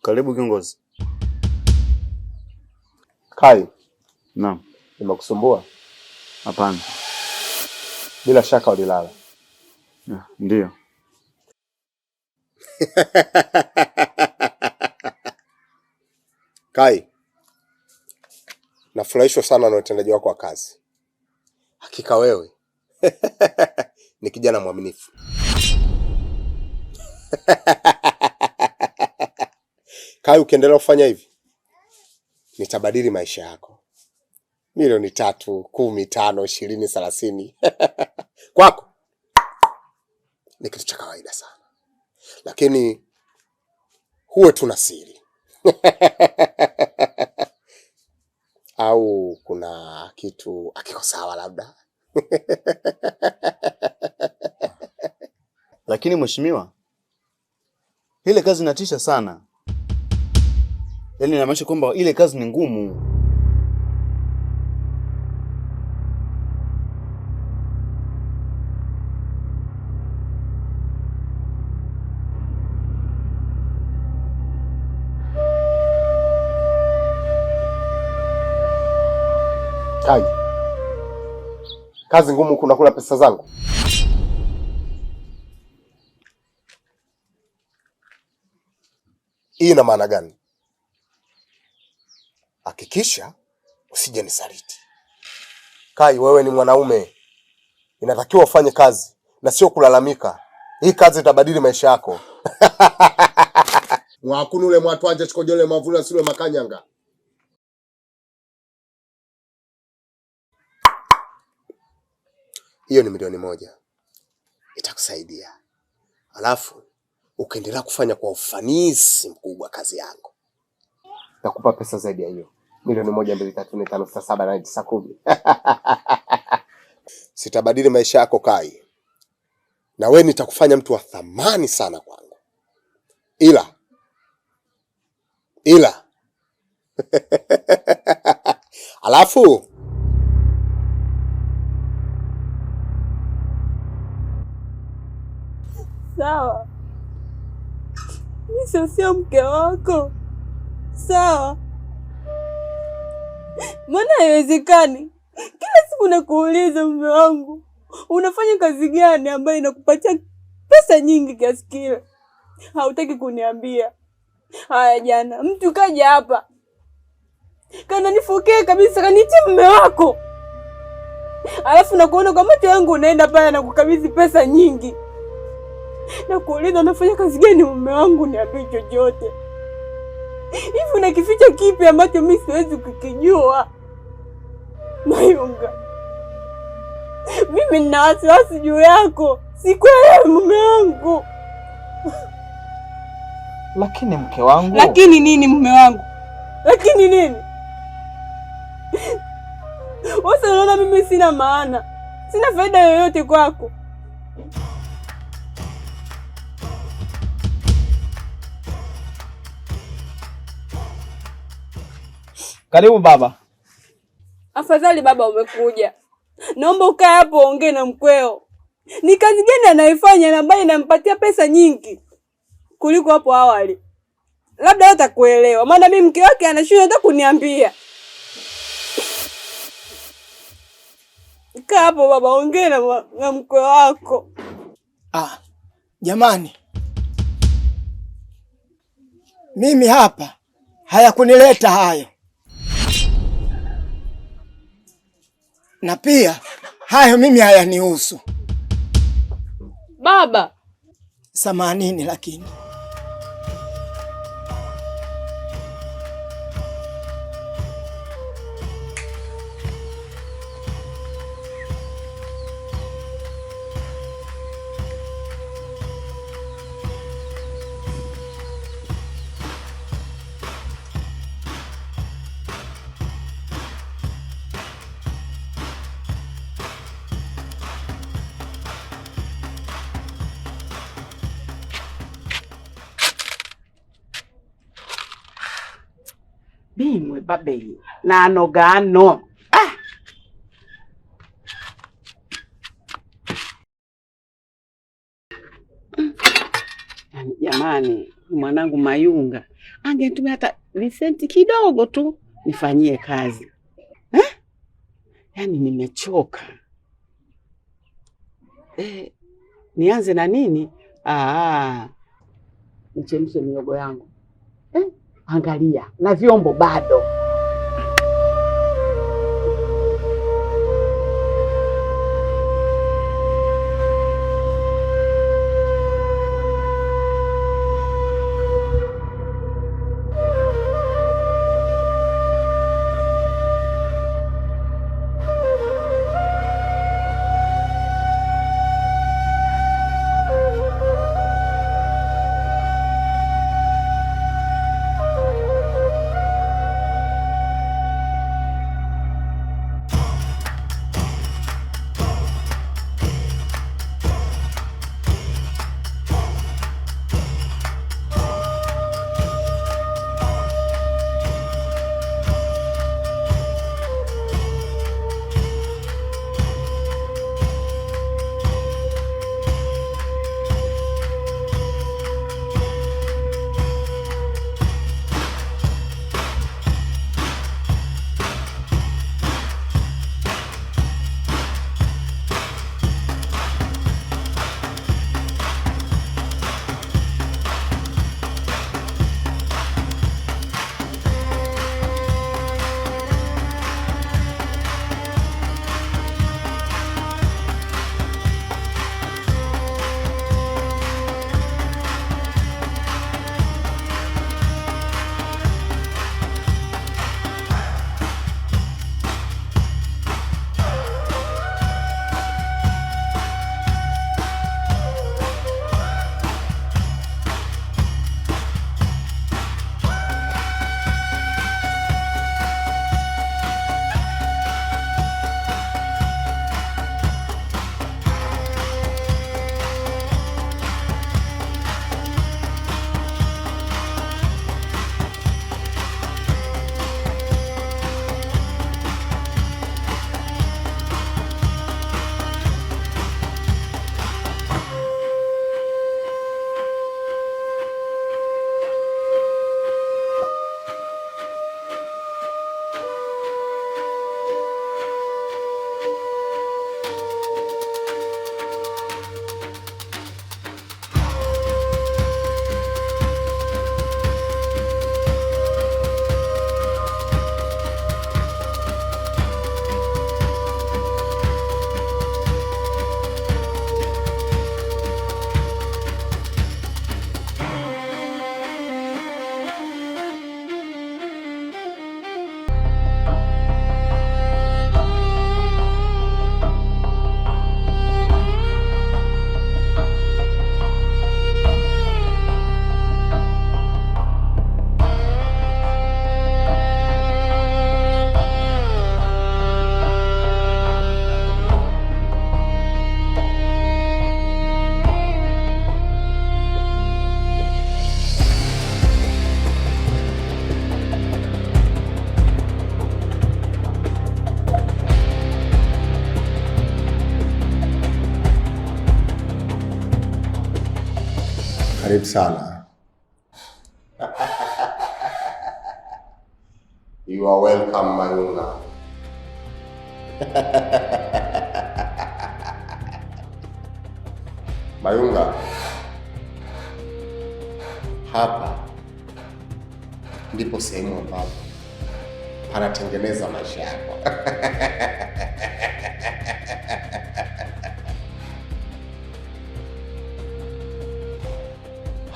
Karibu kiongozi. Kai. Naam. Nimekusumbua? Hapana. Bila shaka ulilala. Ndio. Kai. Nafurahishwa sana na utendaji wako wa kazi. Hakika wewe ni kijana mwaminifu. Kai, ukiendelea kufanya hivi nitabadili maisha yako. Milioni 3, 10, 5, 20, 30. Kwako ni kitu cha kawaida sana. Lakini huwe tuna siri. Au kuna kitu hakiko sawa labda. Lakini mheshimiwa, ile kazi inatisha sana. Yaani inamaanisha kwamba ile kazi ni ngumu. Kai. Kazi ngumu kuna kula pesa zangu. Hii ina maana gani? Hakikisha usije nisaliti. Kai, wewe ni mwanaume. Inatakiwa ufanye kazi na sio kulalamika. Hii kazi itabadili maisha yako. Wakunu ule mwatu anje chikojole mavula sile makanyanga. Hiyo ni milioni 1. Itakusaidia. Alafu ukaendelea kufanya kwa ufanisi mkubwa kazi yako. Nakupa pesa zaidi ya hiyo. Milioni 1, 2, 3, 4, 5, 6, 7, 8, 9, 10. Sitabadili maisha yako Kai. Na wewe nitakufanya mtu wa thamani sana kwangu. Ila. Alafu sawa. Mimi sio mke wako. Sawa. Mbona haiwezekani? Kila siku nakuuliza mume wangu, unafanya kazi gani ambayo inakupatia pesa nyingi kiasi kile? Hautaki kuniambia. Haya, jana mtu kaja hapa. Kananifokea kabisa, kaniita mume wako. Alafu nakuona kwa macho yangu unaenda pale na kukabidhi pesa nyingi. Nakuuliza unafanya kazi gani mume wangu, niambie chochote. Hivi unakificha kipi ambacho mimi siwezi kukijua? Mayunga, mimi nina wasiwasi juu yako. Sikuelewi mume wangu. Lakini mke wangu. Lakini nini mume wangu? Lakini nini? Wewe unaona mimi sina maana. Sina faida yoyote kwako. Karibu baba. Afadhali baba umekuja. Naomba ukae hapo ongee na mkweo. Ni kazi gani anaifanya na ambayo inampatia pesa nyingi kuliko hapo awali? Labda hata kuelewa. Maana mimi mke wake anashindwa hata kuniambia. Kaa hapo baba, ongea na mkwe wako. Jamani. Mimi hapa hayakunileta hayo. Na pia hayo mimi hayanihusu. Baba. Samanini lakini. Bimwe babe nano gano. Jamani, mwanangu Mayunga Angenitumia hata visenti kidogo tu nifanyie kazi. Yaani nimechoka. Nianze na nini? Nichemshe miogo yangu. Angalia, na vyombo bado. Karibu sana. You are welcome, Mayunga. Mayunga, hapa ndipo sehemu ambapo panatengeneza maisha yako.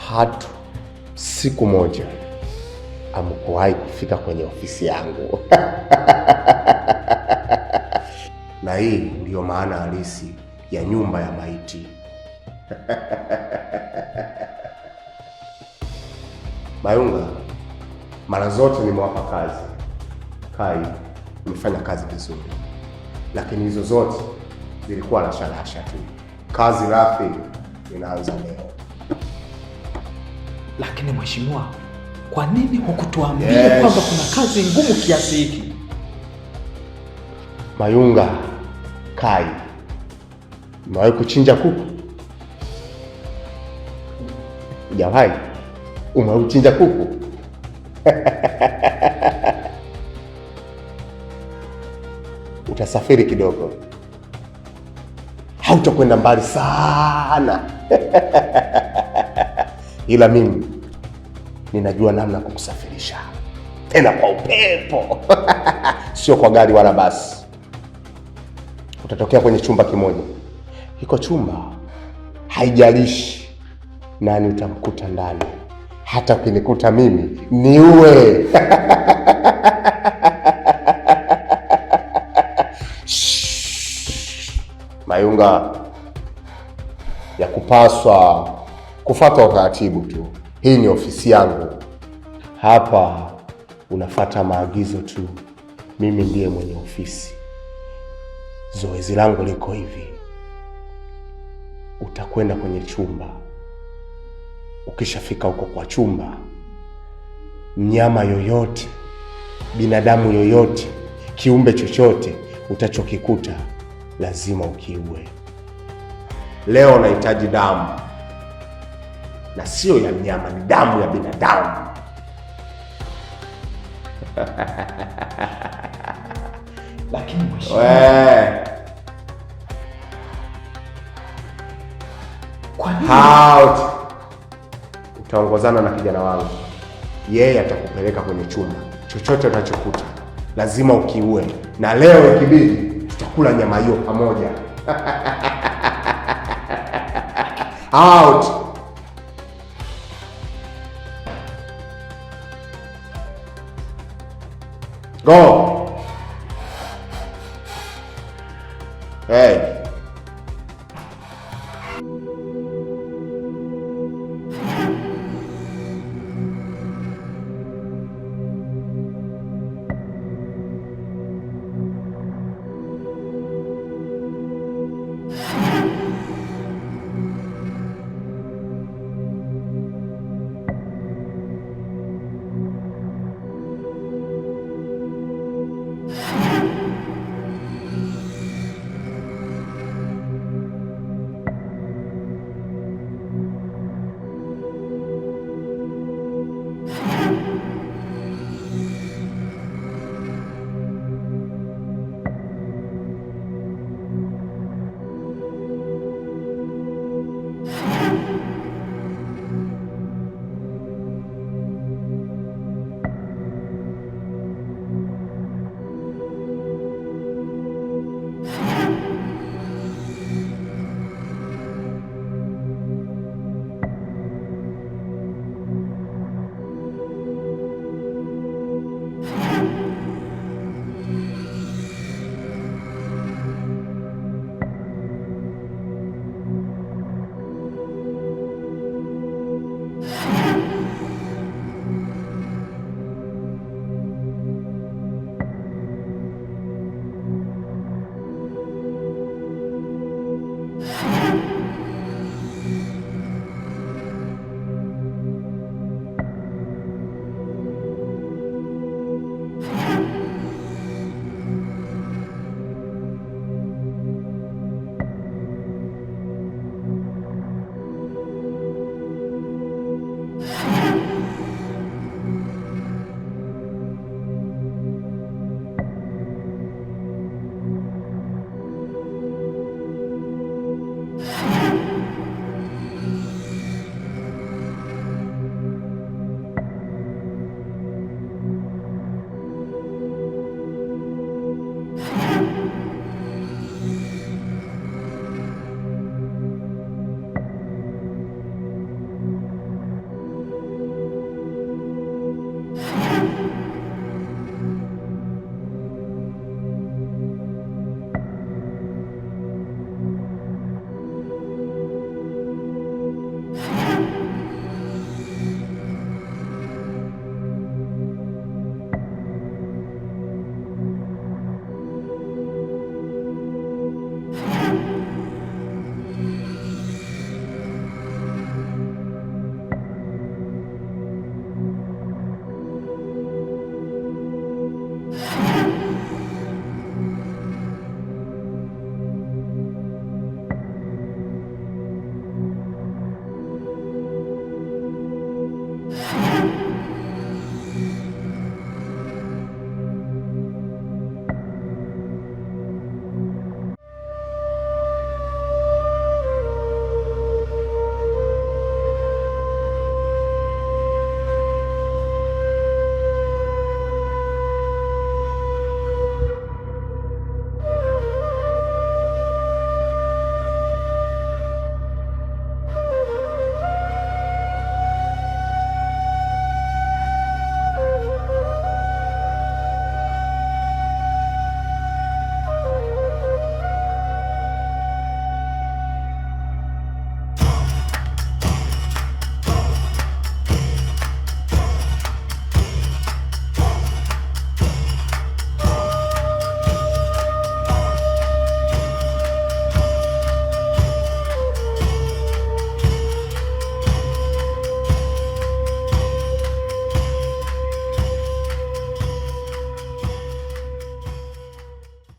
Hatu siku moja amkuwahi kufika kwenye ofisi yangu. Na hii ndiyo maana halisi ya nyumba ya maiti. Mayunga, mara zote nimewapa kazi. Kai, umefanya kazi vizuri. Lakini hizo zote zilikuwa na shalasha tu. Kazi rasmi inaanza leo. Lakini mheshimiwa, kwa nini hukutuambia kwamba kuna kazi ngumu kiasi hiki? Mayunga, Kai, umewahi kuchinja kuku? Hujawahi? Umewahi kuchinja kuku? Utasafiri kidogo, hautakwenda mbali sana. Ila mimi ninajua namna kukusafirisha, tena kwa upepo. Sio kwa gari wala basi. Utatokea kwenye chumba kimoja. Hiko chumba haijalishi nani utamkuta ndani, hata ukinikuta mimi niue. Mayunga, ya kupaswa kufuata utaratibu tu. Hii ni ofisi yangu. Hapa unafuata maagizo tu. Mimi ndiye mwenye ofisi. Zoezi langu liko hivi. Utakwenda kwenye chumba. Ukishafika huko kwa chumba, mnyama yoyote, binadamu yoyote, kiumbe chochote utachokikuta lazima ukiue. Leo nahitaji damu, na sio ya mnyama, ni damu ya binadamu. Lakini mheshimiwa, kwa nini? Out. Utaongozana na kijana wangu, yeye atakupeleka kwenye chumba. Chochote utachokuta lazima ukiue, na leo ikibidi tutakula nyama hiyo pamoja. Out. Go. Hey.